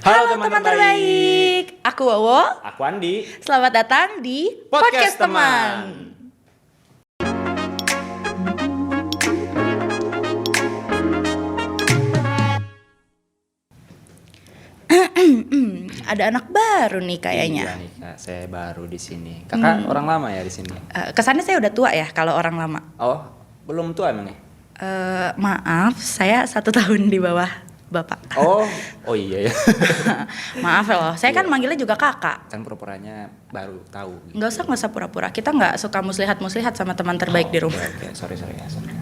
Halo Halo teman teman terbaik. terbaik, aku Wowo. Aku Andi. Selamat datang di Podcast Teman. Ada anak baru nih Iya kayaknya. nih Kak, saya baru di sini. Kakak orang lama ya di sini. Kesannya saya udah tua ya kalau orang lama. Oh, belum tua emang ya? Maaf, saya 1 tahun di bawah Bapak. Oh iya ya. Maaf ya loh, saya kan Iya. manggilnya juga kakak. Kan pura-puranya baru tahu. Gitu. Nggak usah pura-pura. Kita nggak suka muslihat-muslihat sama teman terbaik di rumah. Oke. Sorry ya. Sorry.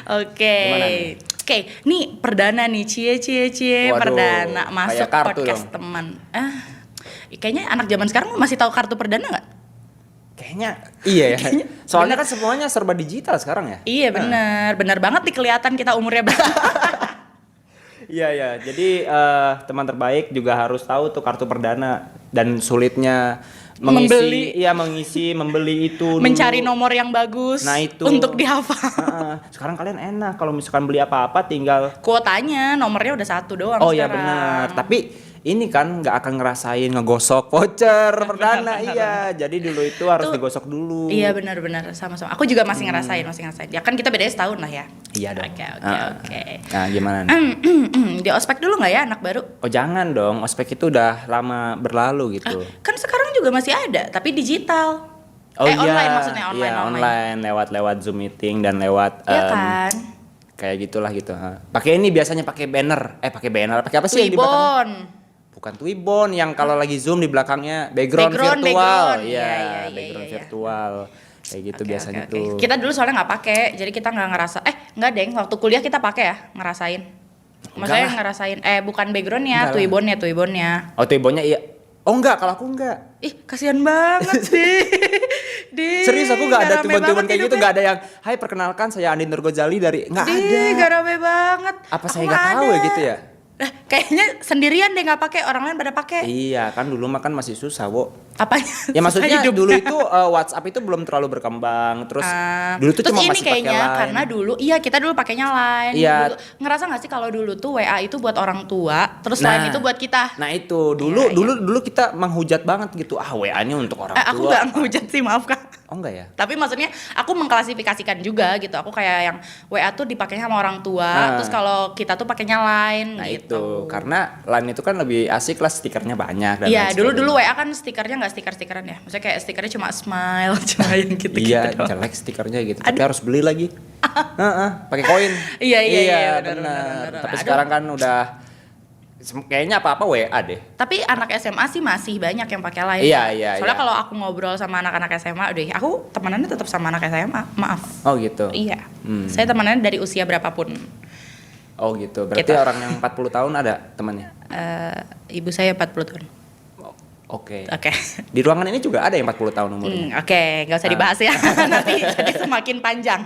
Oke. Gimana nih? Oke, nih perdana nih, cie Waduh, perdana masuk kayak kartu podcast dong. teman. Kayaknya anak zaman sekarang masih tahu kartu perdana nggak? Kayaknya iya ya. Soalnya bener. kan semuanya serba digital sekarang ya. Iya benar banget nih kelihatan kita umurnya berapa. Iya. Jadi teman terbaik juga harus tahu tuh kartu perdana dan sulitnya membeli itu dulu. Mencari nomor yang bagus Nah, itu. untuk dihafal. Sekarang kalian enak kalau misalkan beli apa-apa tinggal Kuotanya nomornya udah 1 doang oh iya sekarang. benar. Tapi ini kan nggak akan ngerasain ngegosok voucher perdana iya. Jadi dulu itu harus Tuh, digosok dulu. Iya benar sama-sama. Aku juga masih ngerasain. Ya kan kita bedanya setahun lah ya. Iya dong. Oke. Nah gimana nih? Di ospek dulu nggak ya anak baru? Oh jangan dong, ospek itu udah lama berlalu gitu. Kan sekarang juga masih ada, tapi digital. Oh iya, Online maksudnya online. iya, online lewat Zoom meeting dan lewat Iya kan? kayak gitulah gitu. Pakai ini biasanya pakai banner, pakai apa sih yang di belakang? Twibbon. Bukan Twibbon yang kalau lagi Zoom di belakangnya background virtual. Background. Iya, Iya, background iya. virtual. Kayak gitu Oke, biasanya oke. tuh. Kita dulu soalnya nggak pakai, jadi kita nggak ngerasa. Nggak deng, waktu kuliah kita pakai ya, ngerasain. Maksudnya Enggak. ngerasain. Bukan backgroundnya, Enggak lah. Twibbonnya. Oh, Twibbonnya iya. Oh enggak, kalau aku enggak. Ih, kasihan banget sih. Serius aku enggak ada rame Twibbon banget kayak gitu, hidupnya. enggak ada yang hai perkenalkan saya Andi Nurgozali dari enggak ada. Gak rame banget. Apa Aku saya enggak tahu ada. ya gitu ya? Kayaknya sendirian deh nggak pakai, orang lain pada pakai. Iya, kan dulu mah kan masih susah, Wo. Apanya? Ya maksudnya Susah hidup. dulu itu WhatsApp itu belum terlalu berkembang. Terus dulu tuh Terus cuma ini masih pakai kayaknya Line. karena dulu kita dulu pakainya Line. Iya. Dulu, ngerasa nggak sih kalau dulu tuh WA itu buat orang tua, terus Nah. Line itu buat kita. Nah, itu dulu Iya, dulu kita menghujat banget gitu. WA-nya untuk orang tua. Aku nggak ngehujat sih, maaf Kak. Oh enggak ya? Tapi maksudnya aku mengklasifikasikan juga gitu. Aku kayak yang WA tuh dipakainya sama orang tua, terus kalau kita tuh pakainya Line Nah gitu. itu karena Line itu kan lebih asik lah, stikernya banyak dan Iya, lain dulu sebagainya. WA kan stikernya nggak stiker-stikeran ya. Maksudnya kayak stikernya cuma smile, cuma yang gitu-gitu Iya, doang. jelek stikernya gitu. Tapi harus beli lagi. Pakai koin. Iya, benar. Tapi Aduh. sekarang kan udah kayaknya apa-apa WA deh. Tapi anak SMA sih masih banyak yang pakai Line. Iya. Soalnya kalau aku ngobrol sama anak-anak SMA, aku temenannya tetap sama anak SMA. Maaf. Oh gitu. Iya. Saya temenannya dari usia berapapun. Oh gitu. Berarti Gitu. orang yang 40 tahun ada temannya. Ibu saya 40 tahun. Oke. Oke. Di ruangan ini juga ada yang 40 tahun umurnya. Oke, nggak usah dibahas ya. Nanti jadi semakin panjang.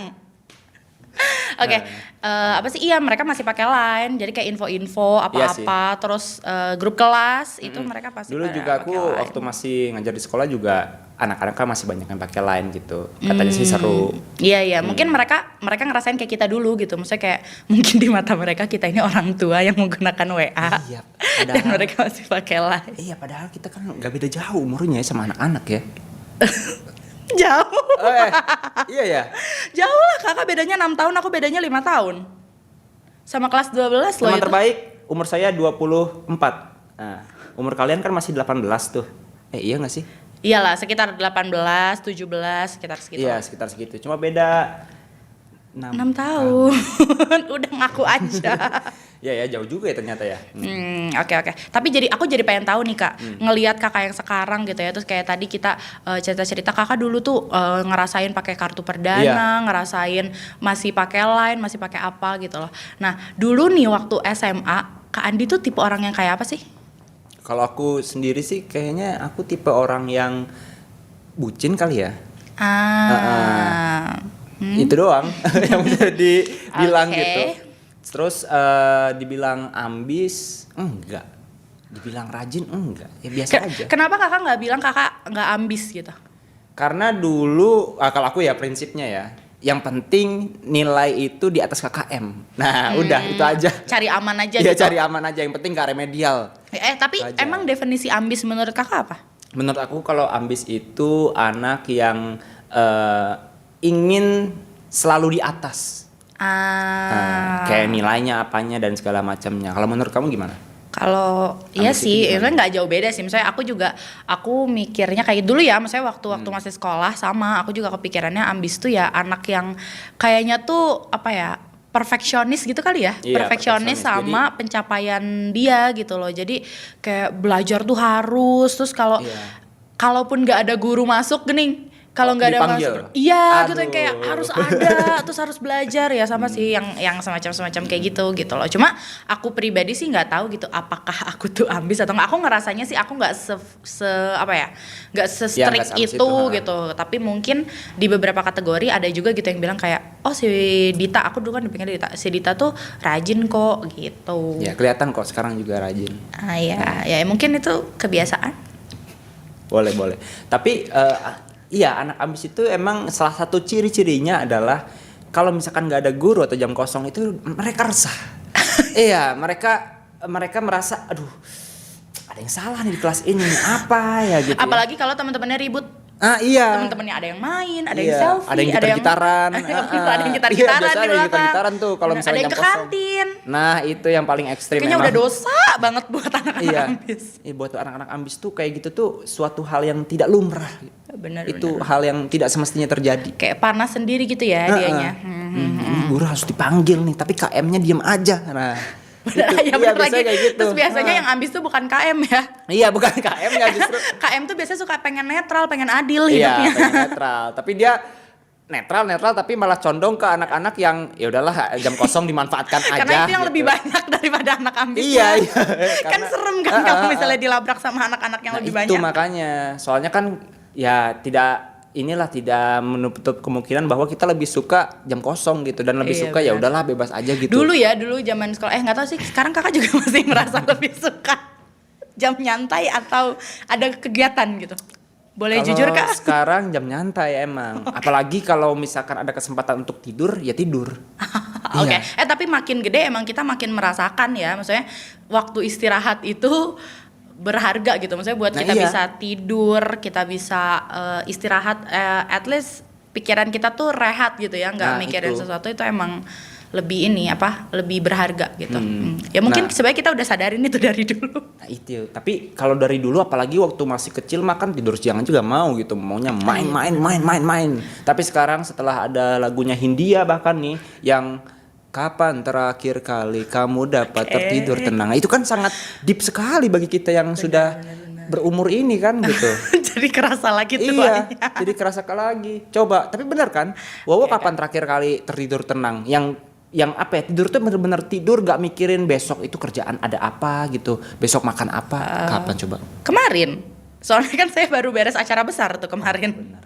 Oke, apa sih? Iya, mereka masih pakai Line. Jadi kayak info-info apa-apa, terus grup kelas itu mereka pasti Dulu pada juga aku pakai Line. waktu masih ngajar di sekolah juga anak-anak kan masih banyak yang pakai Line gitu. Katanya sih seru. Iya, mungkin mereka ngerasain kayak kita dulu gitu. Maksudnya kayak mungkin di mata mereka kita ini orang tua yang menggunakan WA. Iya, Dan mereka masih pakai Line. Iya, padahal kita kan nggak beda jauh umurnya ya sama anak-anak ya. Jauh. Iya ya. Jauh lah, kakak bedanya 6 tahun, aku bedanya 5 tahun. Sama kelas 12 loh Teman itu. terbaik umur saya 24. Nah, umur kalian kan masih 18 tuh. Iya nggak sih? Iyalah, sekitar 18, 17, sekitar segitu. Iya, sekitar segitu. Cuma beda 6 tahun. Udah ngaku aja. Ya jauh juga ya ternyata ya. Oke. Tapi aku jadi pengen tahu nih Kak, ngelihat kakak yang sekarang gitu ya. Terus kayak tadi kita cerita-cerita kakak dulu tuh ngerasain pakai kartu perdana, Iya. ngerasain masih pakai Line, masih pakai apa gitu loh. Nah, dulu nih waktu SMA, Kak Andi tuh tipe orang yang kayak apa sih? Kalau aku sendiri sih kayaknya aku tipe orang yang bucin kali ya. Itu doang yang bisa dibilang Oke. gitu. Terus dibilang ambis enggak, dibilang rajin enggak, ya biasa aja. Kenapa kakak nggak bilang kakak nggak ambis gitu? Karena dulu kalau aku ya prinsipnya yang penting nilai itu di atas KKM. Nah, udah itu aja. Cari aman aja Iya, gitu. cari aman aja, yang penting gak remedial. Tapi Itu aja. emang definisi ambis menurut kakak apa? Menurut aku kalau ambis itu anak yang ingin selalu di atas. Kayak nilainya apanya dan segala macamnya. Kalau menurut kamu gimana? Kalau iya Ambis itu sih, itu gimana? nggak jauh beda sih. Misalnya aku mikirnya kayak dulu ya, misalnya waktu masih sekolah sama, aku juga kepikirannya ambis tuh ya anak yang kayaknya tuh apa ya, perfeksionis gitu kali ya. Iya, Perfeksionis perfeksionis. sama pencapaian dia gitu loh. Jadi kayak belajar tuh harus, terus Iya. kalaupun nggak ada guru masuk gening. Kalau nggak ada Dipanggil? masuk, iya gitu Aduh. yang kayak harus ada, terus harus belajar ya sama sih yang semacam kayak gitu loh. Cuma aku pribadi sih nggak tahu gitu, apakah aku tuh ambis atau nggak. Aku ngerasanya sih aku nggak nggak se-strict nggak sampai itu situ, ha. gitu. Tapi mungkin di beberapa kategori ada juga gitu yang bilang kayak, oh si Dita, aku dulu kan dipikir Dita, si Dita tuh rajin kok gitu. Ya kelihatan kok sekarang juga rajin. Ya mungkin itu kebiasaan. Boleh. Tapi iya, anak ambis itu emang salah satu ciri-cirinya adalah kalau misalkan nggak ada guru atau jam kosong itu mereka resah. Iya, mereka merasa aduh ada yang salah nih di kelas ini, apa ya gitu. Apalagi kalau teman-temannya ribut. Iya. Temen-temennya ada yang main, ada Iya, yang selfie, ada yang gitar-gitaran. ada yang Iya, gitar-gitaran biasa di ada yang belakang. gitar-gitaran tuh kalau Ada misalnya yang jam ke kosong. kantin. Nah, itu yang paling ekstrim Kayaknya emang. udah dosa banget buat anak-anak Iya. ambis. Iya, buat anak-anak ambis tuh kayak gitu tuh suatu hal yang tidak lumrah. Benar. Itu hal yang tidak semestinya terjadi. Kayak panas sendiri gitu ya dianya. Ini guru harus dipanggil nih, tapi KM-nya diam aja. Nah, Bener, itu. ya Iya, bener lagi. biasanya kayak gitu. Terus biasanya yang ambis tuh bukan KM ya. Iya, bukan KM-nya justru. KM tuh biasanya suka pengen netral, pengen adil Iya, hidupnya. pengen netral. Tapi dia netral tapi malah condong ke anak-anak yang ya udahlah jam kosong dimanfaatkan aja. Karena itu yang gitu. lebih banyak daripada anak ambis. Iya. Kan Karena- serem kan kalau misalnya dilabrak sama anak-anak yang Nah, lebih itu banyak. makanya. Soalnya kan ya tidak menutup kemungkinan bahwa kita lebih suka jam kosong gitu dan lebih Iya, suka ya benar. udahlah bebas aja gitu. Dulu zaman sekolah, nggak tahu sih sekarang kakak juga masih merasa lebih suka jam nyantai atau ada kegiatan gitu. Boleh Kalau jujur kak? sekarang jam nyantai emang. Apalagi kalau misalkan ada kesempatan untuk tidur, ya tidur. Oke. Iya. Tapi makin gede emang kita makin merasakan ya, maksudnya waktu istirahat itu berharga gitu. Maksudnya buat Nah, kita iya. bisa tidur, kita bisa istirahat, at least pikiran kita tuh rehat gitu ya, nggak Nah, mikirin itu. sesuatu itu emang lebih lebih berharga gitu. Ya mungkin Nah. sebenarnya kita udah sadarin itu dari dulu. Nah, itu. Tapi kalau dari dulu apalagi waktu masih kecil makan tidur siang juga mau gitu, maunya main. Tapi sekarang setelah ada lagunya Hindia bahkan nih yang kapan terakhir kali kamu dapat tertidur tenang. Nah, itu kan sangat deep sekali bagi kita yang sudah berumur ini kan gitu. Jadi kerasa lagi tuh Iya, soalnya. jadi kerasa lagi. Coba, tapi benar kan? Wowo kapan terakhir kali tertidur tenang? Yang apa ya, tidur tuh bener-bener tidur gak mikirin besok itu kerjaan ada apa gitu, besok makan apa, kapan coba? Kemarin. Soalnya kan saya baru beres acara besar tuh kemarin.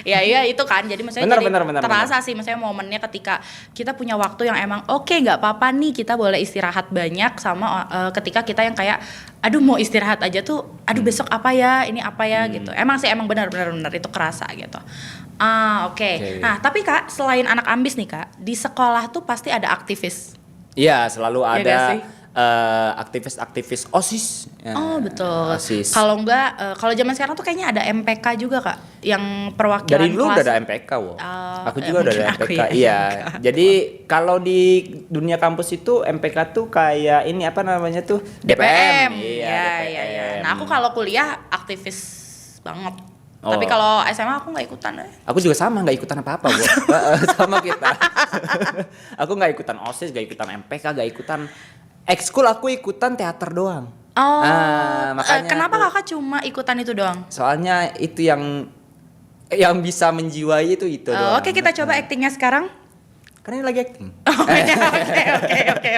Iya itu kan, jadi maksudnya Benar, jadi benar. terasa sih maksudnya momennya ketika kita punya waktu yang emang oke, nggak apa-apa nih kita boleh istirahat banyak sama ketika kita yang kayak aduh mau istirahat aja tuh aduh besok apa ya ini apa ya gitu. Emang benar itu kerasa gitu. Oke. Nah tapi kak, selain anak ambis nih kak, di sekolah tuh pasti ada aktivis. Iya, selalu Iya ada gak sih? aktivis OSIS. Ya, Oh betul. OSIS. Kalau enggak, kalau zaman sekarang tuh kayaknya ada MPK juga kak, yang perwakilan Dari dulu kelas. udah ada MPK, wo. Aku juga udah ada mungkin aku MPK. ya, Iya. MPK. Jadi kalau di dunia kampus itu MPK tuh kayak ini apa namanya tuh? DPM. Iya, Iya. DPM. Nah, aku kalau kuliah aktivis banget. Oh. Tapi kalau SMA aku nggak ikutan. Aku juga sama, nggak ikutan apa-apa, Bu. Sama kita. Aku nggak ikutan OSIS, nggak ikutan MPK, nggak ikutan ekskul. Aku ikutan teater doang. Oh. Makanya Kenapa aku- kakak cuma ikutan itu doang? Soalnya itu yang bisa menjiwai itu doang. Oke, kita coba aktingnya sekarang. Karena ini lagi acting.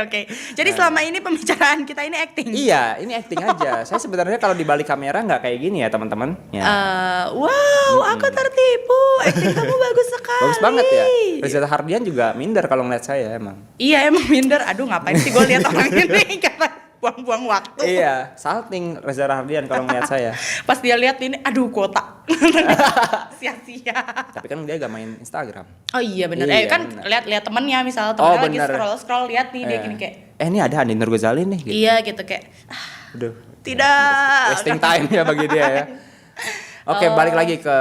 Oke. Jadi selama ini pembicaraan kita ini acting. Iya, ini acting aja. Saya sebenarnya kalau di balik kamera nggak kayak gini ya, teman-teman. Ya. Wow, aku tertipu. Acting kamu bagus sekali. Bagus banget ya. Reza Hardian juga minder kalau ngeliat saya emang. Iya emang minder. Aduh ngapain sih gue lihat orang ini. buang-buang waktu. Iya, salting Reza Rahardian kalau ngeliat saya. Pas dia lihat ini, aduh kuota. Sia-sia. Tapi kan dia gak main Instagram. Oh iya benar. Iya, Kan bener. lihat temennya misal temennya lagi bener. scroll lihat nih dia gini kayak ini ada Andin Nurghazali nih gitu. iya gitu kayak Aduh. tidak. Wasting time ya bagi dia ya. Oke, balik lagi ke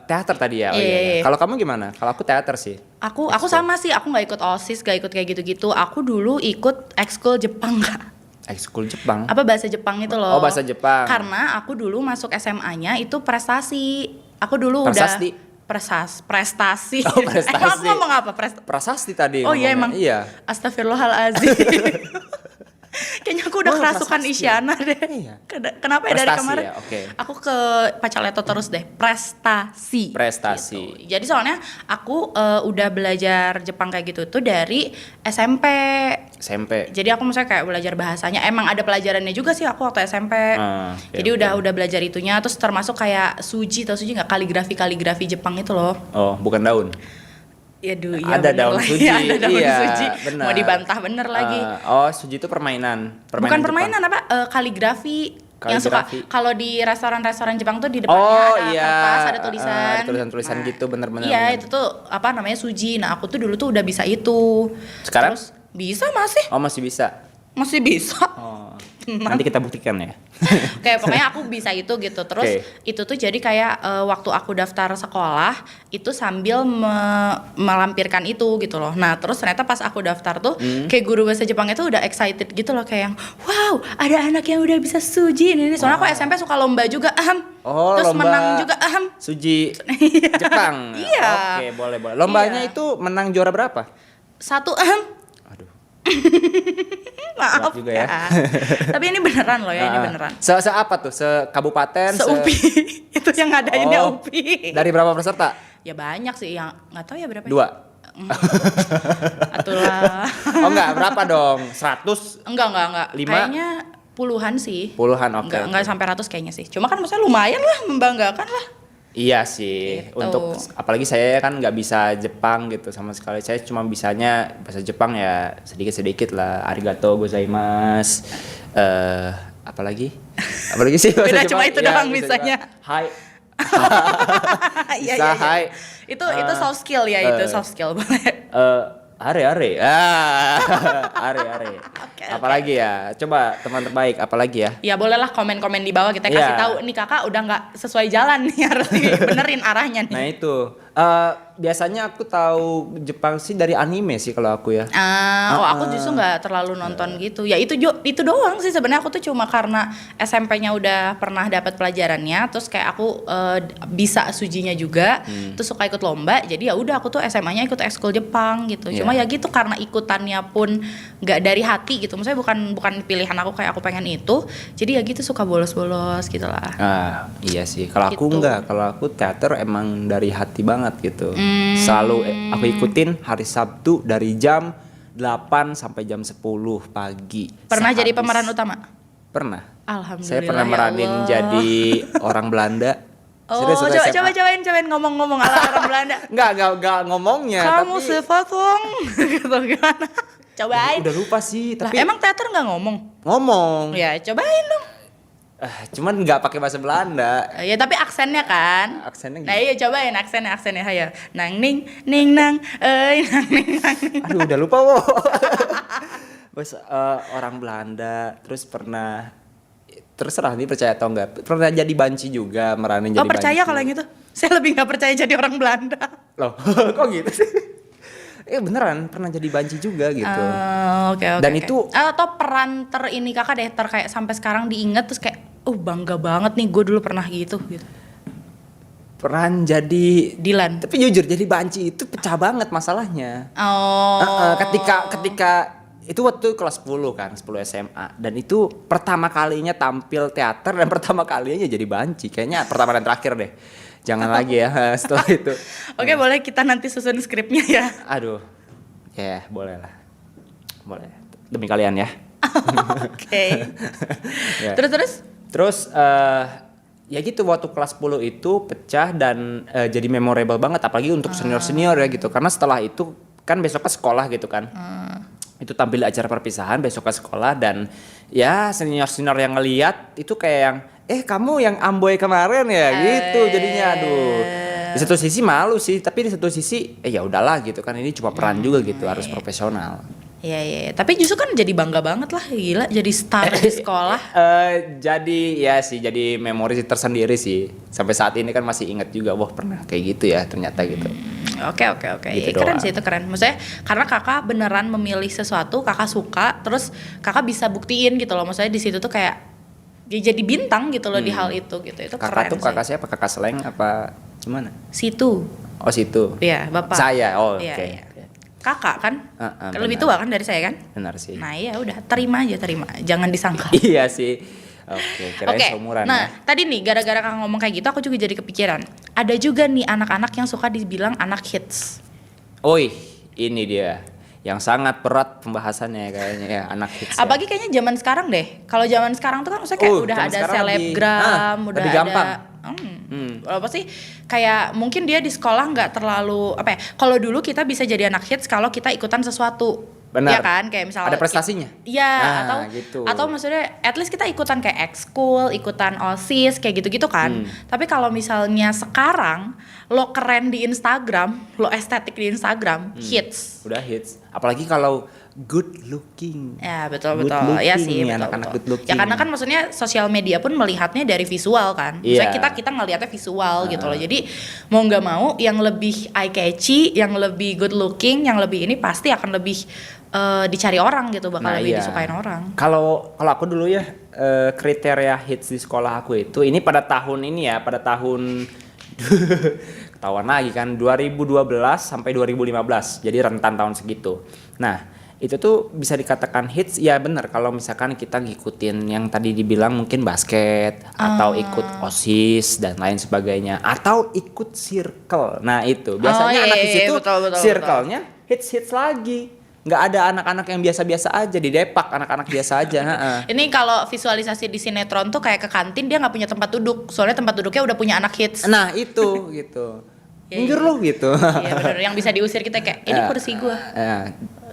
teater tadi ya. Oh, Iya. Kalau kamu gimana? Kalau aku teater sih. Aku sama sih, aku nggak ikut OSIS, nggak ikut kayak gitu-gitu. Aku dulu ikut ekskul Jepang Kak. Ekskul Jepang. Apa bahasa Jepang itu loh. Oh, bahasa Jepang. Karena aku dulu masuk SMA-nya itu prestasi. Aku dulu Prasasti? prestasi. Oh, prestasi. Emang aku ngomong apa? Prasasti tadi. Oh iya ngomongnya. emang. Iya. Astagfirullahaladzim. Kayaknya aku udah Oh, kerasukan prasasti. Isyana deh. Iya. Kenapa ya dari Prestasi kemarin? ya, oke. Aku ke Pacaleto terus deh. Prestasi. Prestasi. Gitu. Jadi soalnya aku udah belajar Jepang kayak gitu tuh dari SMP. SMP. Jadi aku misalnya kayak belajar bahasanya. Emang ada pelajarannya juga sih aku waktu SMP. Oke, Jadi oke. udah belajar itunya. Terus termasuk kayak suji, tau suji nggak, kaligrafi Jepang itu loh. Oh, bukan daun. Yaduh, iya Ada bener daun lagi. suji. Ada daun Iya, suji. benar. Mau dibantah bener lagi. Oh, suji itu permainan. Bukan Jepang. permainan apa? Kaligrafi. Yang suka Kaligrafi. kalau di restoran-restoran Jepang tuh di depannya Oh ada iya, kertas, ada tulisan. ada tulisan-tulisan gitu, bener-bener. Iya, itu tuh apa namanya suji. Nah, aku tuh dulu tuh udah bisa itu. Sekarang? Terus bisa masih? Oh, masih bisa. Masih bisa. Oh. Nanti kita buktikan ya. Kayak pokoknya aku bisa itu gitu. Terus Oke. itu tuh jadi kayak waktu aku daftar sekolah itu sambil melampirkan itu gitu loh. Nah, terus ternyata pas aku daftar tuh kayak guru bahasa Jepangnya tuh udah excited gitu loh, kayak yang wow, ada anak yang udah bisa suji ini. Soalnya aku SMP suka lomba juga, Oh, terus lomba menang juga, Suji Jepang. Iya. Oke, boleh. Lombanya Iya. itu menang juara berapa? 1 Aduh. maaf Berat juga ya. Kak. Tapi ini beneran loh ya, ini beneran. Se apa tuh? Se-kabupaten? Se-UPI. Itu yang ngadainnya Oh, UPI. Dari berapa peserta? Ya banyak sih, yang nggak tahu ya berapa. 2. Atulah. Oh enggak, berapa dong? 100? Enggak. 5? Kayaknya puluhan sih. Puluhan, oke. Enggak sampai ratus kayaknya sih. Cuma kan maksudnya lumayan lah, membanggakan lah. Iya sih, Gitu. untuk apalagi saya kan nggak bisa Jepang gitu sama sekali. Saya cuma bisanya bahasa Jepang ya sedikit-sedikit lah. Arigato gozaimasu. Apalagi sih bahasa Udah Jepang? cuma itu Ya, doang bisa bisanya. Jepang. Hai. Iya, Bisa, hai. Itu soft skill ya, itu soft skill boleh. Are. Are. Oke. Apalagi ya? Coba teman terbaik, apalagi ya? Ya bolehlah komen-komen di bawah, kita kasih Iya. tahu nih kakak udah nggak sesuai jalan nih, harus dibenerin arahnya nih. Nah itu, biasanya aku tahu Jepang sih dari anime sih kalau aku ya. Aku justru nggak terlalu nonton gitu. Ya itu doang sih sebenarnya. Aku tuh cuma karena SMP-nya udah pernah dapat pelajarannya, terus kayak aku bisa sujinya juga, terus suka ikut lomba. Jadi ya udah aku tuh SMA-nya ikut ekskul Jepang gitu. Cuma ya gitu karena ikutannya pun nggak dari hati gitu. Maksudnya bukan pilihan aku kayak aku pengen itu. Jadi ya gitu suka bolos-bolos gitu lah. Iya sih. Kalau aku Gitu. enggak, kalau aku teater emang dari hati banget gitu. Selalu aku ikutin hari Sabtu dari jam 8 sampai jam 10 pagi. Pernah jadi Sehabis- pemeran utama? Pernah. Alhamdulillah. Saya pernah ya meranin Allah. jadi orang Belanda. Oh, Serius, SMA. cobain ngomong-ngomong ala orang Belanda. Enggak ngomongnya. Kamu tapi sepotong gitu gimana? Cobain. udah lupa sih. Lah, Tapi emang teater nggak ngomong? ngomong. Ya cobain dong. Cuman nggak pakai bahasa Belanda. Ya tapi aksennya kan. Aksennya Nah iya cobain aksennya hayo. Nang ning nang nang ning. Aduh udah lupa wo. Bos orang Belanda, terus pernah terserah nih percaya atau enggak, pernah jadi banci juga, meranin jadi Oh percaya banci. kalau yang itu? Saya lebih nggak percaya jadi orang Belanda. Loh kok gitu sih? Beneran pernah jadi banci juga gitu. Oke. Dan itu- atau peran ini kakak deh kayak sampai sekarang diinget terus kayak bangga banget nih gue dulu pernah gitu. Peran jadi Dilan. tapi jujur jadi banci itu pecah banget masalahnya. Oh. Ketika itu waktu kelas 10 kan, 10 SMA, dan itu pertama kalinya tampil teater dan pertama kalinya jadi banci. Kayaknya pertama dan terakhir deh. Jangan lagi ya setelah itu. Oke, boleh kita nanti susun skripnya ya. Aduh. Ya, boleh lah. Boleh. Demi kalian ya. Oke. Ya. Terus? Terus ya gitu waktu kelas 10 itu pecah dan jadi memorable banget apalagi untuk senior-senior ya gitu. Karena setelah itu kan besoknya sekolah gitu kan. itu tampil di acara perpisahan besok ke sekolah, dan ya senior yang ngeliat itu kayak yang kamu yang Amboy kemarin ya gitu jadinya. Aduh, di satu sisi malu sih, tapi di satu sisi ya udahlah gitu kan, ini cuma peran juga gitu, harus profesional. Iya. Tapi justru kan jadi bangga banget lah, gila jadi star di sekolah. Jadi ya sih, jadi memori tersendiri sih. Sampai saat ini kan masih ingat juga, wah pernah kayak gitu ya ternyata gitu. Oke. Gitu Keren doang. sih, itu keren. Maksudnya karena kakak beneran memilih sesuatu, kakak suka, terus kakak bisa buktiin gitu loh. Maksudnya di situ tuh kayak ya jadi bintang gitu loh di hal itu gitu. Itu Kakak keren tuh kakak siapa? Kakak Seleng apa gimana? Situ. Oh situ. Iya, Bapak. Saya. Oh Iya, oke. iya. Kakak kan? Benar. Lebih tua kan dari saya kan? Benar sih. Nah, iya udah, terima aja. Jangan disangkal. Iya sih. Oke, kirain Oke, seumuran nah ya. tadi nih gara-gara kakak ngomong kayak gitu, aku juga jadi kepikiran. Ada juga nih anak-anak yang suka dibilang anak hits. Oi, ini dia yang sangat berat pembahasannya kayaknya ya, anak hits. Apalagi kayaknya zaman sekarang deh. Kalau zaman sekarang tuh kan maksudnya kayak udah zaman ada sekarang selebgram, udah lebih gampang. Apa sih? Kayak mungkin dia di sekolah nggak terlalu apa ya? Kalau dulu kita bisa jadi anak hits kalau kita ikutan sesuatu. Benar. Iya kan? Kayak misalnya Ada prestasinya. Iya, Nah, gitu. atau maksudnya at least kita ikutan kayak ekskul, ikutan OSIS kayak gitu-gitu kan. Tapi kalau misalnya sekarang lo keren di Instagram, lo estetik di Instagram, hits. Udah hits. Apalagi kalau good looking. Ya betul. Good Ya looking sih, nih, betul. anak-anak good looking. Ya karena kan maksudnya sosial media pun melihatnya dari visual kan. Misalnya Iya. kita ngelihatnya visual gitu loh. Jadi mau nggak mau yang lebih eye catchy, yang lebih good looking, yang lebih ini pasti akan lebih dicari orang gitu, bakal lebih iya. disukain orang. Kalau aku dulu ya, kriteria hits di sekolah aku itu ini pada tahun ini ya, pada tahun ketahuan lagi kan 2012 sampai 2015. Jadi rentan tahun segitu. Nah, itu tuh bisa dikatakan hits ya, bener kalau misalkan kita ngikutin yang tadi dibilang mungkin basket atau ikut OSIS dan lain sebagainya, atau ikut circle. Nah, itu biasanya anak hits itu betul. circle-nya hits lagi. Nggak ada anak-anak yang biasa-biasa aja di Depak, anak-anak biasa aja. Ini kalau visualisasi di sinetron tuh kayak ke kantin dia nggak punya tempat duduk, soalnya tempat duduknya udah punya anak hits. Nah itu gitu. Minggir lu gitu. Iya benar, yang bisa diusir kita kayak ini kursi gua.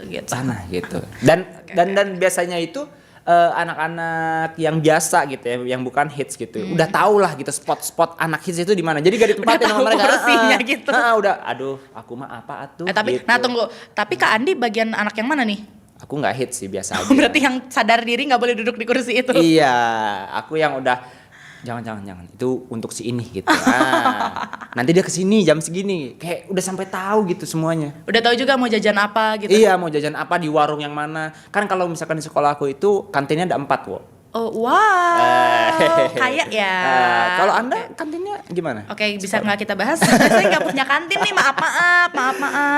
Gitu. Sana gitu. Dan biasanya itu anak-anak yang biasa gitu ya, yang bukan hits gitu. Udah tau lah gitu spot-spot anak hits itu di mana. Jadi gak ditempatin sama tahu mereka. porsinya gitu. Udah, aduh, aku mah apa atuh. Tapi gitu. nah tunggu, tapi Kak Andi bagian anak yang mana nih? Aku nggak hits sih, biasa aja. Berarti yang sadar diri nggak boleh duduk di kursi itu. Iya, aku yang udah jangan itu untuk si ini gitu. Nanti dia kesini jam segini, kayak udah sampai tahu gitu semuanya. Udah tahu juga mau jajan apa gitu. Iya, mau jajan apa di warung yang mana. Kan kalau misalkan di sekolah aku itu kantinnya ada 4 wo. Oh wow, kayak ya. Kalau Anda kantinnya gimana? Oke, bisa nggak kita bahas? Saya nggak punya kantin nih, maaf.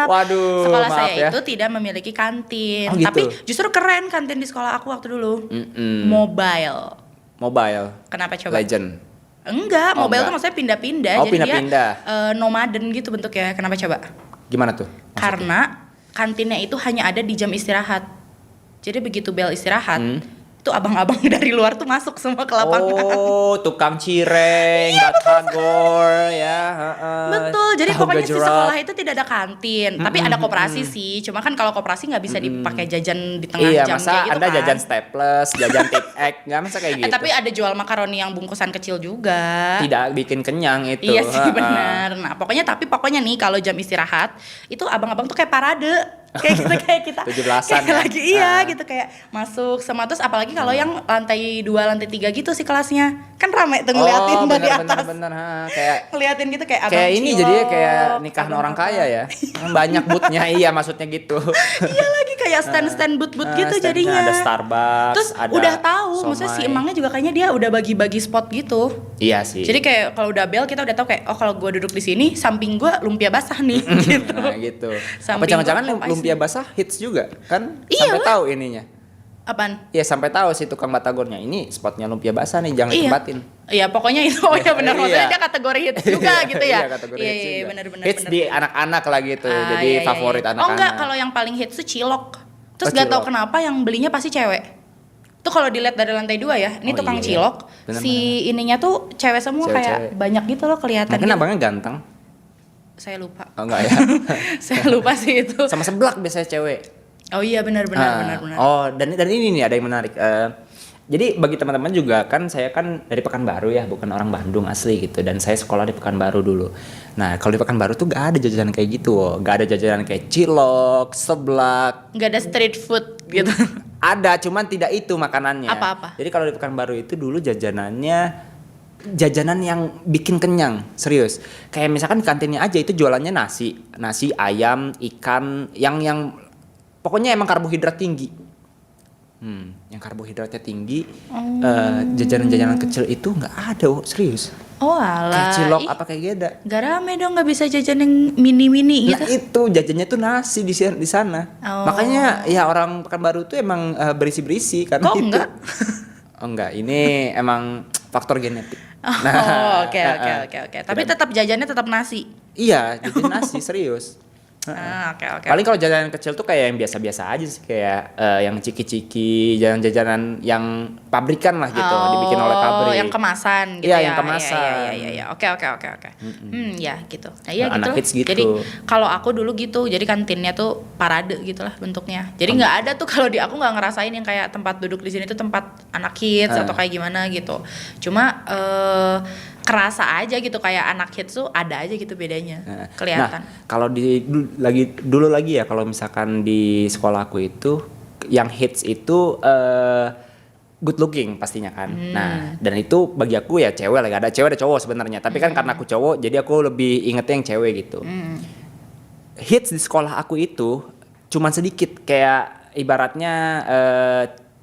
Waduh, Sekolah maaf saya ya. itu tidak memiliki kantin, Oh, gitu. tapi justru keren kantin di sekolah aku waktu dulu. Mobile. Kenapa coba? Legend. Enggak, Oh, mobile enggak. tuh maksudnya pindah-pindah. Oh, Jadi pindah-pindah. dia nomaden gitu bentuknya. Kenapa coba? Gimana tuh? Maksudnya? Karena kantinnya itu hanya ada di jam istirahat. Jadi begitu bel istirahat, itu abang-abang dari luar tuh masuk semua ke lapangan. Oh, tukang cireng, batagor ya. Betul, jadi tahu pokoknya si gejrot. sekolah itu tidak ada kantin, tapi ada koperasi sih. Cuma kan kalau koperasi nggak bisa dipakai jajan di tengah Iya, jam masa kayak gitu Anda kan. jajan staples, jajan tip egg, nggak masa kayak gitu. Tapi ada jual makaroni yang bungkusan kecil juga. Tidak bikin kenyang itu. Iya sih benar. Nah pokoknya nih kalau jam istirahat itu abang-abang tuh kayak parade. kayak kita 17-an kayak ya? lagi gitu kayak masuk sama, terus apalagi kalau yang lantai 2 lantai 3 gitu sih kelasnya kan rame tuh ngeliatin dari atas bener, kayak ngeliatin gitu kayak abang kayak ini cilok, jadi kayak nikahan abang orang apa. kaya ya. Banyak boothnya, iya maksudnya gitu. Iya lagi kayak stand booth gitu Stand-nya jadinya. ada Starbucks, Terus ada udah tahu, maksudnya si somai. emangnya juga kayaknya dia udah bagi-bagi spot gitu. Iya sih. Jadi kayak kalau udah bel kita udah tahu kayak oh kalau gue duduk di sini samping gue lumpia basah nih gitu. Nah, gitu. Apa Samping jangan-jangan gua Popeyes lumpia nih. basah hits juga kan? Iya Sampai lah. tahu ininya. Apaan? Iya, sampai tahu si tukang batagornya ini spotnya lumpia basah nih, jangan Iya. ditempatin. Iya pokoknya itu. Oh iya benar, maksudnya Iya. dia kategori hits juga gitu ya. Iya, kategori hits Iya juga. benar. Hits di anak-anak lah gitu. Jadi Iya. favorit anak-anak. Oh enggak, kalau yang paling hits tuh cilok. Terus Oh, gak tahu cilok. kenapa yang belinya pasti cewek. Tuh kalau dilihat dari lantai 2 ya, ini Oh, tukang iya. cilok. Bener, si ininya tuh cewek semua kayak Cewek-cewek. banyak gitu loh kelihatan. Mungkin gitu. abangnya ganteng. Saya lupa. Oh enggak ya. Saya lupa sih itu. Sama seblak biasanya cewek. Oh iya benar. Oh, dan ini nih ada yang menarik. Jadi bagi teman-teman juga kan saya kan dari Pekanbaru ya, bukan orang Bandung asli gitu. Dan saya sekolah di Pekanbaru dulu. Nah kalau di Pekanbaru tuh gak ada jajanan kayak gitu, gak ada jajanan kayak cilok, seblak. Nggak ada street food gitu. Ada, cuman tidak itu makanannya. Apa-apa? Jadi kalau di Pekanbaru itu dulu jajanan yang bikin kenyang, serius. Kayak misalkan di kantinnya aja itu jualannya nasi, ayam, ikan, yang pokoknya emang karbohidrat tinggi. Yang karbohidratnya tinggi, jajanan-jajanan kecil itu nggak ada, serius. Oh alah. Kayak cilok apa kayak gitu. Gak rame dong, nggak bisa jajan yang mini-mini gitu. Nah itu jajannya tuh nasi di sana. Oh. Makanya ya orang Pekanbaru tuh emang berisi-berisi karena Kok itu. enggak? Oh enggak, ini emang faktor genetik. Oke. Tapi tetap jajannya tetap nasi. Iya, jajan nasi serius. Oke. Paling kalau jajanan kecil tuh kayak yang biasa-biasa aja sih, kayak yang ciki-ciki, jajanan yang pabrikan lah gitu, dibikin oleh pabrik. Yang kemasan gitu Iya, ya. yang kemasan. Iya. Oke. Ya gitu. Nah, iya Anak gitu. hits gitu. Jadi kalau aku dulu gitu, jadi kantinnya tuh parade gitu lah bentuknya. Jadi nggak ada tuh kalau di aku nggak ngerasain yang kayak tempat duduk di sini tuh tempat anak hits atau kayak gimana gitu. Cuma kerasa aja gitu kayak anak hits tuh ada aja gitu bedanya, kelihatan. Nah, kalau dulu lagi ya, kalau misalkan di sekolah aku itu yang hits itu good looking pastinya kan. Nah, dan itu bagi aku ya cewek lah, gak ada cewek ada cowok sebenarnya. Tapi kan karena aku cowok, jadi aku lebih ingetnya yang cewek gitu. Hits di sekolah aku itu cuman sedikit, kayak ibaratnya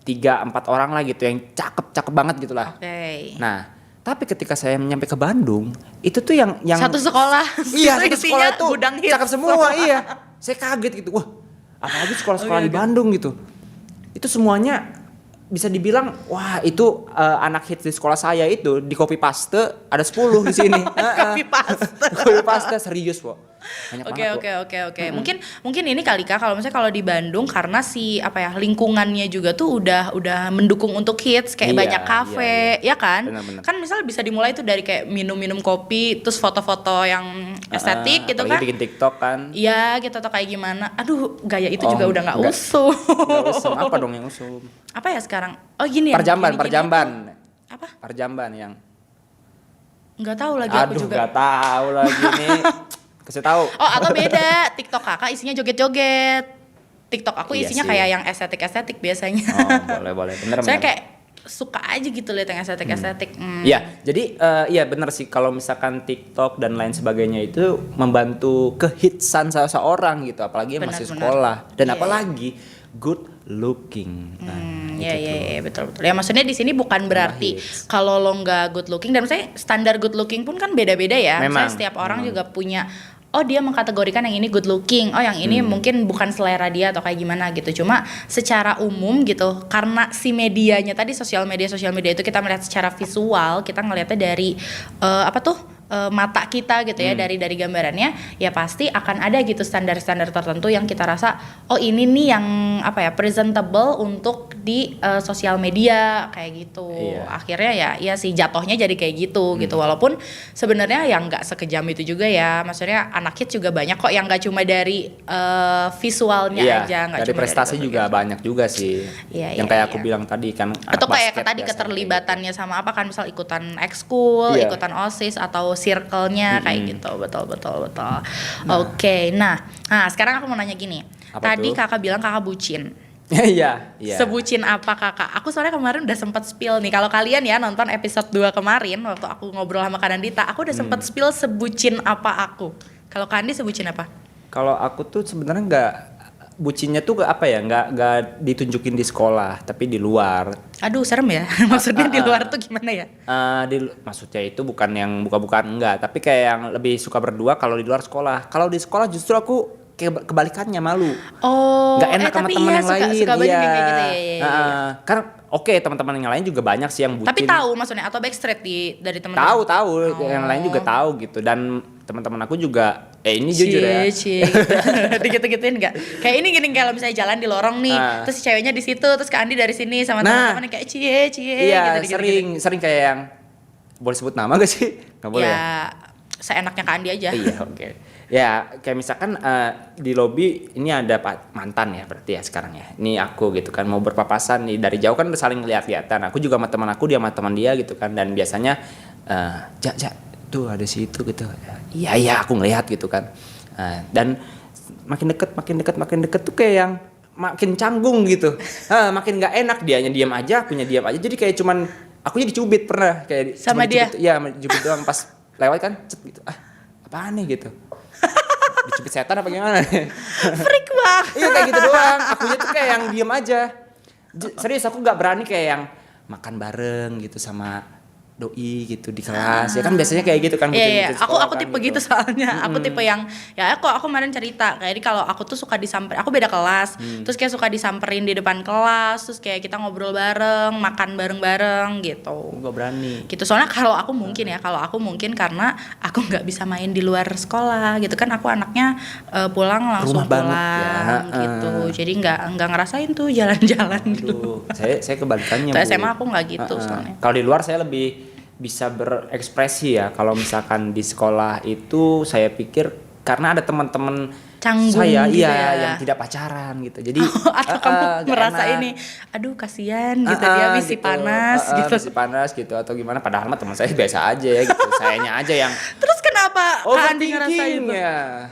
3-4 orang lah gitu yang cakep banget gitu lah. Oke. Nah, tapi ketika saya nyampe ke Bandung, itu tuh yang satu sekolah. Iya, satu sekolah isinya tuh gudang hits. cakep semua, iya. Saya kaget gitu. Wah, apalagi sekolah-sekolah di Bandung gitu. Itu semuanya bisa dibilang, wah itu anak hits di sekolah saya itu di copy paste ada 10 di sini. Copy paste. Copy paste serius, Bo. Banyak banget, Oke. Mungkin ini kali Kak, kalau misalnya kalau di Bandung karena si lingkungannya juga tuh udah mendukung untuk hits kayak Iya, banyak kafe, ya kan? Benar-benar. Kan misal bisa dimulai tuh dari kayak minum kopi, terus foto-foto yang estetik gitu kan? Bikin TikTok kan. Iya, gitu atau kayak gimana? Aduh, gaya itu juga udah nggak enggak. usum. Nggak usum. Apa dong yang usum? Apa ya sekarang? Oh gini ya. Parjamban. Apa? Parjamban yang. Nggak tahu lagi aku Aduh, juga. nggak tahu lagi nih. Kasih tahu. Oh atau beda, TikTok Kakak isinya joget-joget. TikTok aku Iya isinya sih. kayak yang estetik biasanya. Oh, boleh. Bener. Saya kayak suka aja gitu lihat yang estetik. Iya, jadi iya benar sih kalau misalkan TikTok dan lain sebagainya itu membantu kehitsan seseorang gitu, apalagi yang masih Benar. sekolah dan Iya. apalagi good looking. Iya betul. Ya maksudnya di sini bukan berarti hits. kalau lo nggak good looking, dan misalnya standar good looking pun kan beda-beda ya. Memang, Misalnya setiap orang juga punya, oh dia mengkategorikan yang ini good looking, oh yang ini mungkin bukan selera dia atau kayak gimana gitu. Cuma secara umum gitu, karena si medianya tadi sosial media itu kita melihat secara visual, kita ngelihatnya dari mata kita gitu ya, dari gambarannya ya pasti akan ada gitu standar-standar tertentu yang kita rasa oh ini nih yang presentable untuk di sosial media kayak gitu. Iya. Akhirnya ya sih jatuhnya jadi kayak gitu gitu, walaupun sebenarnya yang nggak sekejam itu juga ya. Maksudnya anak hits juga banyak kok yang nggak cuma dari visualnya Iya, aja, nggak dari cuma prestasi dari juga banyak juga sih. Iya, yang iya, kayak iya. aku bilang tadi kan. atau anak kayak basket tadi biasanya keterlibatannya sama apa kan, misal ikutan ekskul, Iya. ikutan OSIS atau circle-nya kayak gitu. Betul. Oke, nah sekarang aku mau nanya gini. Apa Tadi tuh? Kakak bilang Kakak bucin. Iya. Sebucin apa Kakak? Aku soalnya kemarin udah sempat spill nih. Kalau kalian ya nonton episode 2 kemarin waktu aku ngobrol sama Kanandita, aku udah sempat spill sebucin apa aku. Kalau Kandi sebucin apa? Kalau aku tuh sebenarnya nggak, bucinnya tuh nggak ditunjukin di sekolah tapi di luar. Aduh serem ya. Maksudnya di luar tuh gimana ya? Maksudnya itu bukan yang buka-bukaan enggak, tapi kayak yang lebih suka berdua kalau di luar sekolah. Kalau di sekolah justru aku kayak kebalikannya, malu. Oh, Nggak enak sama tapi teman iya, yang lain. suka banyak Iya. yang kayak gitu ya. Karena oke, teman-teman yang lain juga banyak sih yang bucin. Tapi tahu maksudnya atau backstreet dari teman-teman? Tahu, yang lain juga tahu gitu. Dan teman-teman aku juga ini jujur ya. Cie, gitu. Dikit-gituin enggak? Kayak ini gini, kalau misalnya jalan di lorong nih, terus ceweknya di situ, terus Kak Andi dari sini sama teman-teman kayak cie Iya, gitu. sering kayak yang, boleh sebut nama gak sih? Nggak boleh ya? Ya seenaknya Kak Andi aja. Iya, oke. Ya kayak misalkan di lobi ini ada mantan ya berarti ya sekarang ya. Ini aku gitu kan mau berpapasan nih dari jauh kan udah saling lihat-lihatan. Aku juga sama teman aku, dia sama teman dia gitu kan. Dan biasanya Jak tuh ada situ gitu. Iya aku ngelihat gitu kan. Dan makin deket tuh kayak yang makin canggung gitu. Makin nggak enak, dianya diam aja, akunya diam aja. Jadi kayak cuman akunya dicubit pernah kayak sama dia. Iya, dicubit doang pas lewat kan cet gitu. Apaan nih gitu. Dicubit setan apa gimana? Freak banget. Iya kayak gitu doang. Akunya tuh kayak yang diem aja. Serius aku nggak berani kayak yang makan bareng gitu sama doi gitu di kelas. Ya kan biasanya kayak gitu kan. Iya. Aku kan, tipe gitu soalnya. Aku tipe yang ya aku kemarin cerita kayak kalau aku tuh suka disamperin. Aku beda kelas. Terus kayak suka disamperin di depan kelas. Terus kayak kita ngobrol bareng, makan bareng-bareng gitu. Gak berani. Gitu soalnya kalau aku mungkin karena aku nggak bisa main di luar sekolah gitu kan. Aku anaknya pulang langsung Rumah pulang banget, ya. gitu. Jadi nggak ngerasain tuh jalan-jalan dulu. Saya kebalikannya. Tuh SMA aku nggak gitu soalnya. Kalau di luar saya lebih bisa berekspresi ya. Kalau misalkan di sekolah itu saya pikir karena ada teman-teman Canggung saya gitu yang tidak pacaran gitu. Jadi atau kamu merasa enak. ini aduh kasihan gitu dia bisi gitu. panas gitu. Bisi panas gitu atau gimana, padahal mah teman saya biasa aja ya gitu. Sayanya aja yang Terus kenapa Kak Andi ngerasain itu? ya.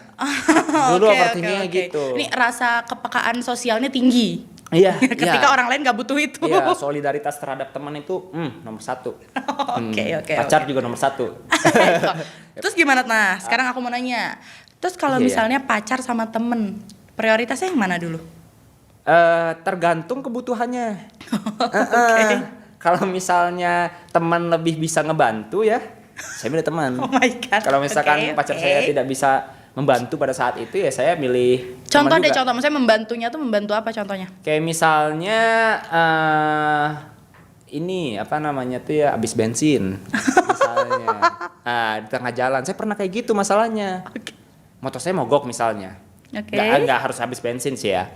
Dulu Oke. overthinkingnya gitu. Ini rasa kepekaan sosialnya tinggi. Iya. Ketika orang lain gak butuh itu. Iya, solidaritas terhadap teman itu nomor 1. Oke. Pacar juga nomor 1. Terus gimana nah? Sekarang aku mau nanya. Terus kalau misalnya pacar sama temen, prioritasnya yang mana dulu? Tergantung kebutuhannya. Oke. Kalau misalnya teman lebih bisa ngebantu ya, saya milih teman. Oh my god. Kalau misalkan pacar saya tidak bisa membantu pada saat itu ya saya milih contoh teman deh, juga. contoh maksudnya membantunya tuh membantu apa contohnya? Kayak misalnya ini apa namanya tuh ya, habis bensin misalnya. Di tengah jalan saya pernah kayak gitu masalahnya. Motor saya mogok misalnya. Oke. Nggak harus habis bensin sih ya.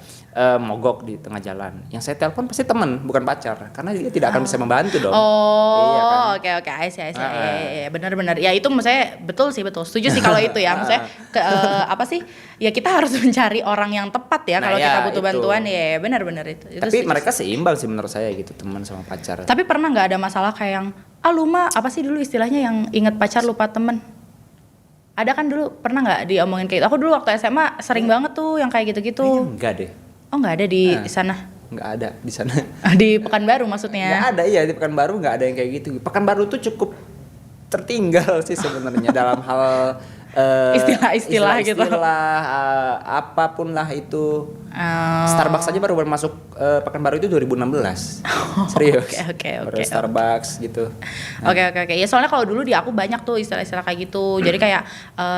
Mogok di tengah jalan. Yang saya telepon pasti teman, bukan pacar, karena dia tidak akan bisa membantu dong. Iya kan? Oke, I see. Iya, benar. Ya itu maksudnya betul. Setuju sih kalau itu ya. Maksudnya apa sih? Ya kita harus mencari orang yang tepat ya kalau kita butuh bantuan ya. Benar itu. Tapi mereka seimbang sih menurut saya gitu, teman sama pacar. Tapi pernah nggak ada masalah kayak yang lu mah apa sih dulu istilahnya yang inget pacar lupa temen? Ada kan dulu pernah nggak diomongin kayak gitu? Aku dulu waktu SMA sering banget tuh yang kayak gitu-gitu. Enggak deh. Oh nggak ada di sana? Nggak ada di sana. Di Pekanbaru maksudnya? Nggak ada, iya di Pekanbaru nggak ada yang kayak gitu. Pekanbaru tuh cukup tertinggal sih sebenarnya dalam hal istilah-istilah gitu. Apapun lah itu. Starbucks aja baru masuk Pekanbaru itu 2016. Serius. Oke. Baru Starbucks gitu. Oke. Ya soalnya kalau dulu di aku banyak tuh istilah-istilah kayak gitu. Jadi kayak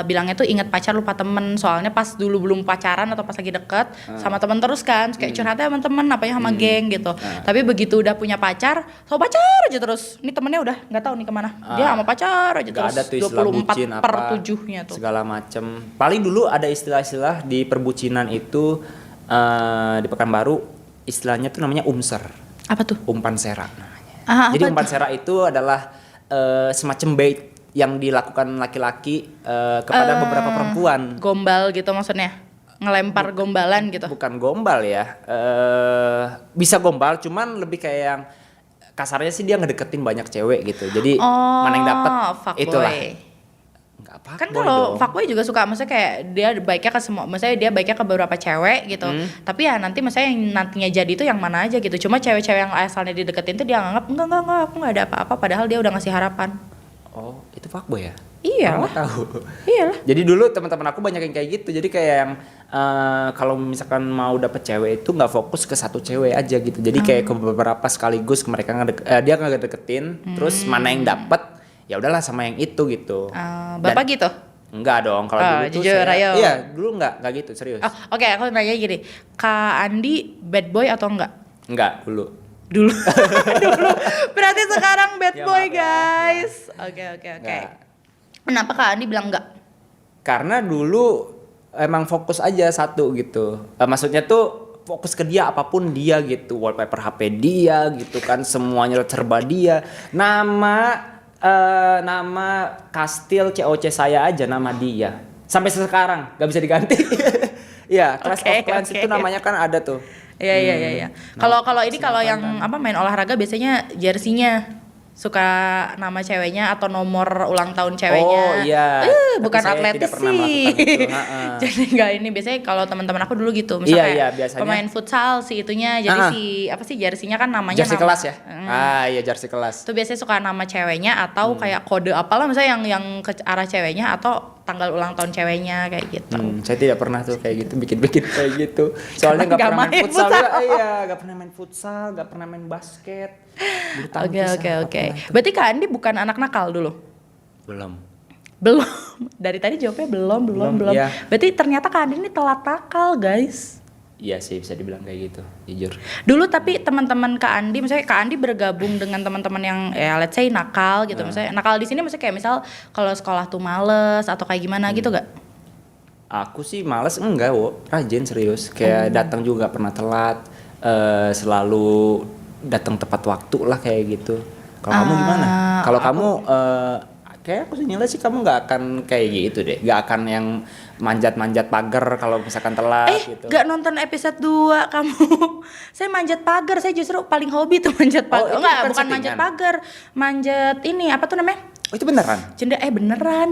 bilangnya tuh inget pacar lupa temen. Soalnya pas dulu belum pacaran atau pas lagi deket sama temen terus kan. Kayak curhatnya sama temen, apanya sama geng gitu. Tapi begitu udah punya pacar, sama pacar aja terus. Ini temennya udah nggak tahu nih kemana. Dia sama pacar aja terus. Ada tuh istilah 24 bucin per apa 7-nya tuh. segala macem. Paling dulu ada istilah-istilah di perbucinan itu di Pekanbaru, istilahnya tuh namanya umser. Apa tuh? Umpan serak namanya. Jadi umpan serak itu adalah semacam bait yang dilakukan laki-laki kepada beberapa perempuan. Gombal gitu maksudnya? Ngelempar gombalan gitu? Bukan gombal ya. Bisa gombal, cuman lebih kayak yang kasarnya sih dia ngedeketin banyak cewek gitu. Jadi mana yang dapet itulah. Kan kalau fuckboy juga suka, maksudnya kayak dia baiknya ke semua, maksudnya dia baiknya ke beberapa cewek gitu. Tapi ya nanti maksudnya yang nantinya jadi itu yang mana aja gitu. Cuma cewek-cewek yang asalnya dideketin tuh dia nganggap enggak, aku nggak ada apa-apa, padahal dia udah ngasih harapan. Oh, itu fuckboy ya? Iya lah. Tahu. Iya lah. Jadi dulu teman-teman aku banyak yang kayak gitu. Jadi kayak yang kalau misalkan mau dapet cewek itu nggak fokus ke satu cewek aja gitu. Jadi kayak ke beberapa sekaligus mereka dia ngedeketin, terus mana yang dapet ya udahlah sama yang itu gitu. Bapak gitu? Enggak dong, kalau dulu tuh jujur, saya, ayo. iya dulu enggak gitu serius. Oke, aku nanya gini, Kak Andi bad boy atau enggak? Enggak dulu. Dulu. Berarti sekarang bad Ya, boy maaf ya. guys. Oke. Enggak. Kenapa Kak Andi bilang enggak? Karena dulu emang fokus aja satu gitu. Maksudnya tuh fokus ke dia, apapun dia gitu, wallpaper HP dia gitu kan, semuanya serba dia. Nama kastil COC saya aja nama dia. Sampai sekarang nggak bisa diganti. Iya, Clash of Clans itu namanya kan ada tuh. Iya. Kalau ini kalau yang main olahraga biasanya jersinya suka nama ceweknya atau nomor ulang tahun ceweknya. Oh iya. Bukan saya atletis tidak pernah sih. melakukan itu. Jadi enggak ini biasanya kalau teman-teman aku dulu gitu. Misalnya Iya, biasanya. pemain futsal si itunya jadi si jersinya kan namanya Jersey nama, kelas ya? Iya jersey kelas. Itu biasanya suka nama ceweknya atau kayak kode apalah misalnya yang ke arah ceweknya atau tanggal ulang tahun ceweknya kayak gitu. Saya tidak pernah tuh kayak gitu bikin kayak gitu. Soalnya nggak pernah main futsal. Iya, nggak pernah main futsal, nggak pernah main basket. Oke. Berarti Kak Andi bukan anak nakal dulu? Belum. Dari tadi jawabnya belum. Iya. Berarti ternyata Kak Andi ini telat nakal, guys. Iya sih bisa dibilang kayak gitu, jujur. Dulu tapi teman-teman Kak Andi, misalnya Kak Andi bergabung dengan teman-teman yang ya let's say nakal gitu, misalnya nakal di sini misalnya kayak misal kalau sekolah tuh males atau kayak gimana gitu gak? Aku sih males enggak, rajin serius. Kayak datang juga gak pernah telat, selalu datang tepat waktu lah kayak gitu. Kalau kamu gimana? Kalau kamu kayak aku sih nilai sih kamu nggak akan kayak gitu deh, nggak akan yang manjat-manjat pagar kalau misalkan telat gitu. Gak nonton episode 2 kamu. Saya manjat pagar, saya justru paling hobi tuh manjat pagar. Enggak, bukan manjat pagar, manjat ini apa tuh namanya? Oh itu beneran? Beneran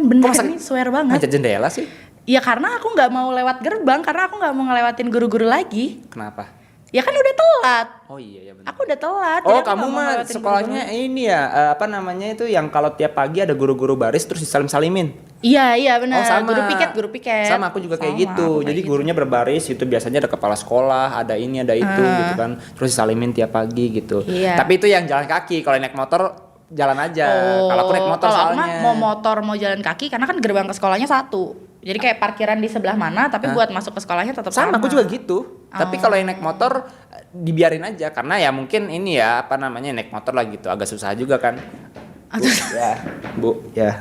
ini swear banget. Manjat jendela sih? Ya karena aku nggak mau lewat gerbang, karena aku nggak mau ngelewatin guru-guru lagi. Kenapa? Ya kan udah telat. Oh iya benar. Aku udah telat. Oh kamu mah sekolahnya ini ya apa namanya itu yang kalau tiap pagi ada guru-guru baris terus disalim-salimin. Iya benar. Oh sama. Guru piket. Sama aku juga kayak gitu. Jadi gurunya berbaris itu biasanya ada kepala sekolah, ada ini ada itu gitu kan. Terus disalimin tiap pagi gitu. Iya. Tapi itu yang jalan kaki. Kalau naik motor jalan aja. Kalau aku naik motor kalau soalnya. Kalau aku mau motor mau jalan kaki karena kan gerbang ke sekolahnya satu. Jadi kayak parkiran di sebelah mana tapi buat masuk ke sekolahnya tetap sama. Sama aku juga gitu. Tapi kalau yang naik motor dibiarin aja karena ya mungkin ini ya apa namanya naik motor lah gitu agak susah juga kan. Bu ya.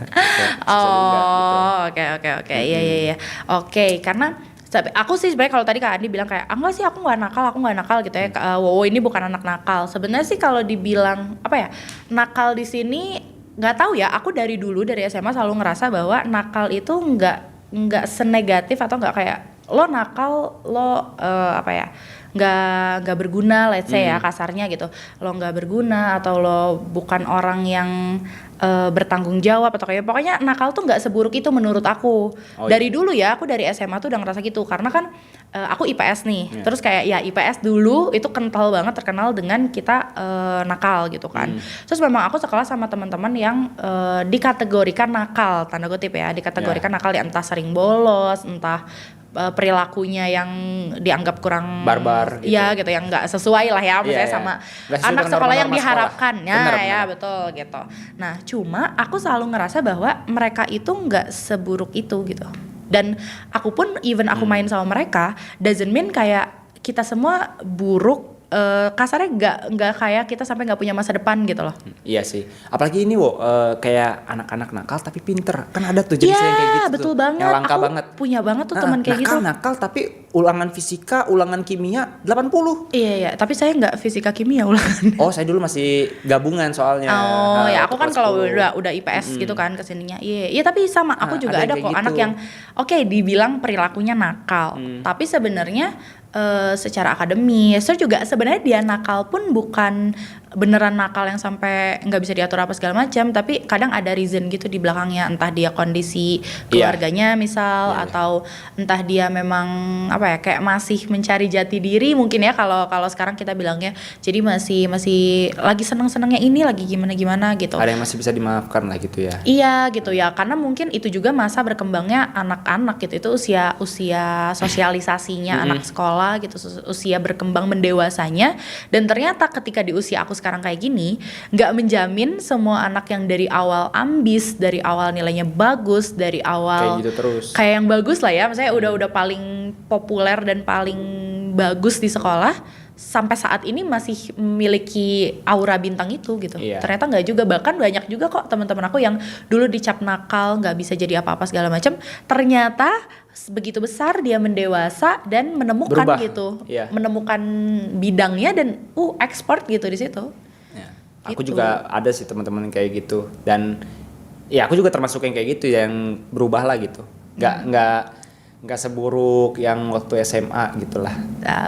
Oke. Iya. Oke, karena aku sih sebenarnya kalau tadi Kak Andi bilang kayak enggak sih aku nggak nakal gitu ya. Wow ini bukan anak nakal. Sebenarnya sih kalau dibilang apa ya nakal di sini nggak tahu ya. Aku dari dulu dari SMA selalu ngerasa bahwa nakal itu nggak senegatif atau nggak kayak lo nakal lo nggak berguna let's say ya kasarnya gitu, lo nggak berguna atau lo bukan orang yang bertanggung jawab atau kayak pokoknya nakal tuh nggak seburuk itu menurut aku. Dari dulu ya aku dari SMA tuh udah ngerasa gitu karena kan aku IPS nih terus kayak ya IPS dulu itu kental banget terkenal dengan kita nakal gitu kan. Terus memang aku sekolah sama teman-teman yang dikategorikan nakal tanda kutip ya dikategorikan nakal ya entah sering bolos entah perilakunya yang dianggap kurang barbar gitu. Ya gitu yang nggak sesuai lah ya misalnya sama anak sekolah yang diharapkan ya betul gitu. Nah cuma aku selalu ngerasa bahwa mereka itu nggak seburuk itu gitu dan aku pun even aku main sama mereka doesn't mean kayak kita semua buruk. Kasarnya nggak kayak kita sampai nggak punya masa depan gitu loh. Iya sih. Apalagi ini kayak anak-anak nakal tapi pinter. Kan ada tuh jenis yang kayak gitu. Betul tuh, banget. Yang langka aku banget. Punya banget tuh teman kayak gitu. Nakal tapi ulangan fisika, ulangan kimia 80. Iya. Tapi saya nggak fisika kimia ulangan. Oh saya dulu masih gabungan soalnya. Oh ya aku kan kalau udah IPS gitu kan kesininya. Iya tapi sama aku juga ada kok gitu. Anak yang dibilang perilakunya nakal. Tapi sebenarnya secara akademis, terus juga sebenarnya dia nakal pun bukan beneran nakal yang sampai nggak bisa diatur apa segala macam, tapi kadang ada reason gitu di belakangnya, entah dia kondisi keluarganya misal atau entah dia memang kayak masih mencari jati diri mungkin ya kalau sekarang kita bilangnya, jadi masih lagi seneng-senengnya ini lagi gimana gitu. Ada yang masih bisa dimaafkan lah gitu ya. Iya gitu ya, karena mungkin itu juga masa berkembangnya anak-anak gitu, itu usia sosialisasinya anak sekolah gitu, usia berkembang mendewasanya, dan ternyata ketika di usia aku sekarang kayak gini nggak menjamin semua anak yang dari awal ambis, dari awal nilainya bagus, dari awal kayak gitu terus kayak yang bagus lah ya, misalnya udah paling populer dan paling bagus di sekolah sampai saat ini masih memiliki aura bintang itu gitu. Ternyata nggak juga, bahkan banyak juga kok teman-teman aku yang dulu dicap nakal, nggak bisa jadi apa-apa segala macam, ternyata begitu besar dia mendewasa dan menemukan menemukan bidangnya dan ekspor gitu di situ. Aku juga ada sih teman-teman kayak gitu, dan ya aku juga termasuk yang kayak gitu yang berubah lah gitu. nggak seburuk yang waktu SMA gitulah.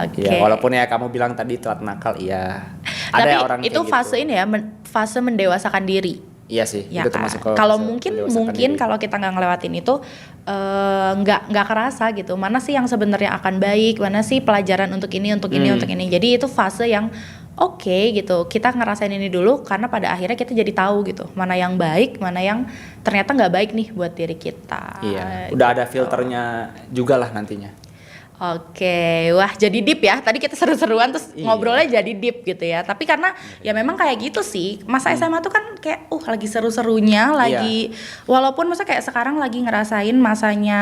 Oke. Ya, walaupun ya kamu bilang tadi telat nakal, iya. Ada Tapi orang itu kayak fase gitu. ini ya, fase mendewasakan diri. Iya sih, Ya itu kan? termasuk ke Kalau fase mungkin mendewasakan diri. kalau kita nggak ngelewatin itu nggak kerasa gitu. Mana sih yang sebenarnya akan baik, mana sih pelajaran untuk ini, untuk ini, untuk ini. Jadi itu fase yang oke gitu. Kita ngerasain ini dulu karena pada akhirnya kita jadi tahu gitu mana yang baik, mana yang ternyata nggak baik nih buat diri kita. Iya, udah ada filternya juga lah nantinya. Oke, wah jadi deep ya. Tadi kita seru-seruan terus Iya. ngobrolnya jadi deep gitu ya. Tapi karena ya memang kayak gitu sih. Masa SMA tuh kan kayak lagi seru-serunya, lagi walaupun masa kayak sekarang lagi ngerasain masanya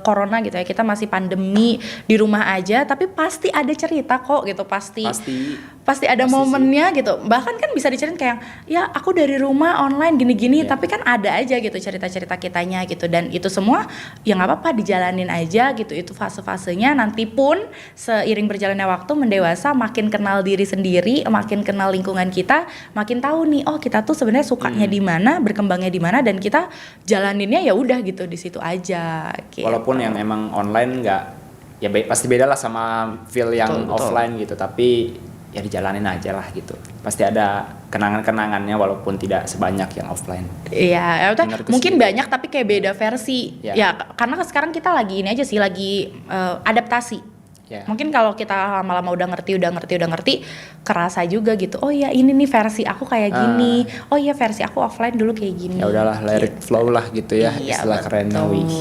corona gitu ya. Kita masih pandemi di rumah aja, tapi pasti ada cerita kok gitu, pasti ada pasti momennya gitu. Bahkan kan bisa diceritain kayak ya aku dari rumah online gini-gini, tapi kan ada aja gitu cerita-cerita kitanya gitu. Dan itu semua ya nggak apa-apa dijalanin aja gitu. Itu fase-fasenya. Nanti pun seiring berjalannya waktu mendewasa, makin kenal diri sendiri, makin kenal lingkungan kita, makin tahu nih oh kita tuh sebenarnya sukanya di mana, berkembangnya di mana, dan kita jalaninnya ya udah gitu di situ aja. Gitu. Walaupun yang emang online nggak ya pasti beda lah sama feel yang Betul. offline gitu, tapi ya dijalanin aja lah gitu. Pasti ada kenangan-kenangannya walaupun tidak sebanyak yang offline. Iya, Menurutku mungkin sih. banyak tapi kayak beda versi. Ya. Ya, karena sekarang kita lagi ini aja sih, lagi adaptasi. Ya. Mungkin kalau kita lama-lama udah ngerti, kerasa juga gitu. Oh ya ini nih versi aku kayak gini. Oh iya versi aku offline dulu kayak gini. Ya udahlah, let it flow lah gitu ya. Iya, Istilah kerennya. betul. Wih.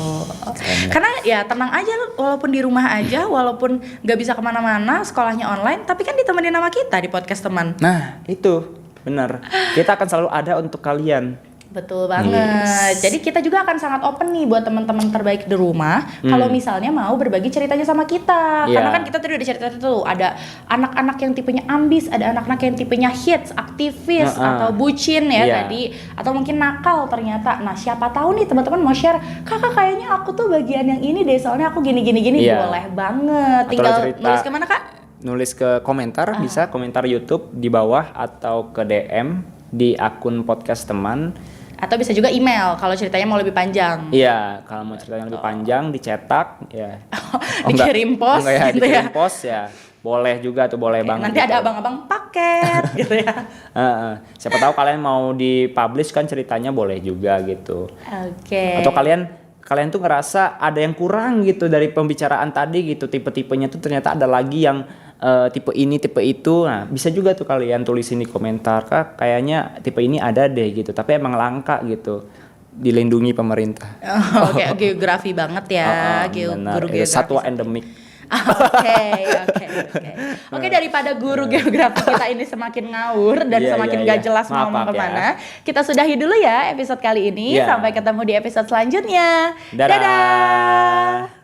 Keren ya. Karena ya tenang aja, walaupun di rumah aja, walaupun nggak bisa kemana-mana, sekolahnya online, tapi kan ditemenin sama kita di podcast teman. Nah, itu benar. Kita akan selalu ada untuk kalian. Betul banget. Jadi kita juga akan sangat open nih buat teman-teman terbaik di rumah. Kalau misalnya mau berbagi ceritanya sama kita. Iya. Karena kan kita tadi udah cerita tuh, ada anak-anak yang tipenya ambis, ada anak-anak yang tipenya hits, aktivis, atau bucin ya Iya. tadi, atau mungkin nakal ternyata. Nah, siapa tahu nih teman-teman mau share, "Kakak kayaknya aku tuh bagian yang ini deh, soalnya aku gini." Iya. Boleh banget. Atau Tinggal cerita. nulis kemana, Kak? Nulis ke komentar, bisa komentar YouTube di bawah atau ke DM di akun podcast teman. Atau bisa juga email kalau ceritanya mau lebih panjang. Iya, kalau mau ceritanya lebih panjang dicetak ya. Dikirim pos enggak ya, gitu dikirim ya. pos ya. Boleh juga tuh, boleh banget. Nanti gitu. ada abang-abang paket gitu ya. Siapa tahu kalian mau di-publish kan ceritanya, boleh juga gitu. Oke. Atau kalian tuh ngerasa ada yang kurang gitu dari pembicaraan tadi gitu, tipe-tipenya tuh ternyata ada lagi yang tipe ini, tipe itu. Nah, bisa juga tuh kalian tulisin di komentar, Kak, kayaknya tipe ini ada deh gitu, tapi emang langka gitu. Dilindungi pemerintah. Oke, geografi banget ya, Benar. guru geografi. Satwa endemik. Oke. Oke, daripada guru geografi kita ini semakin ngawur dan Iya, semakin iya, gak iya. jelas mau ngomong Maaf ya. kemana, kita sudahi dulu ya episode kali ini. Iya. Sampai ketemu di episode selanjutnya. Dadah.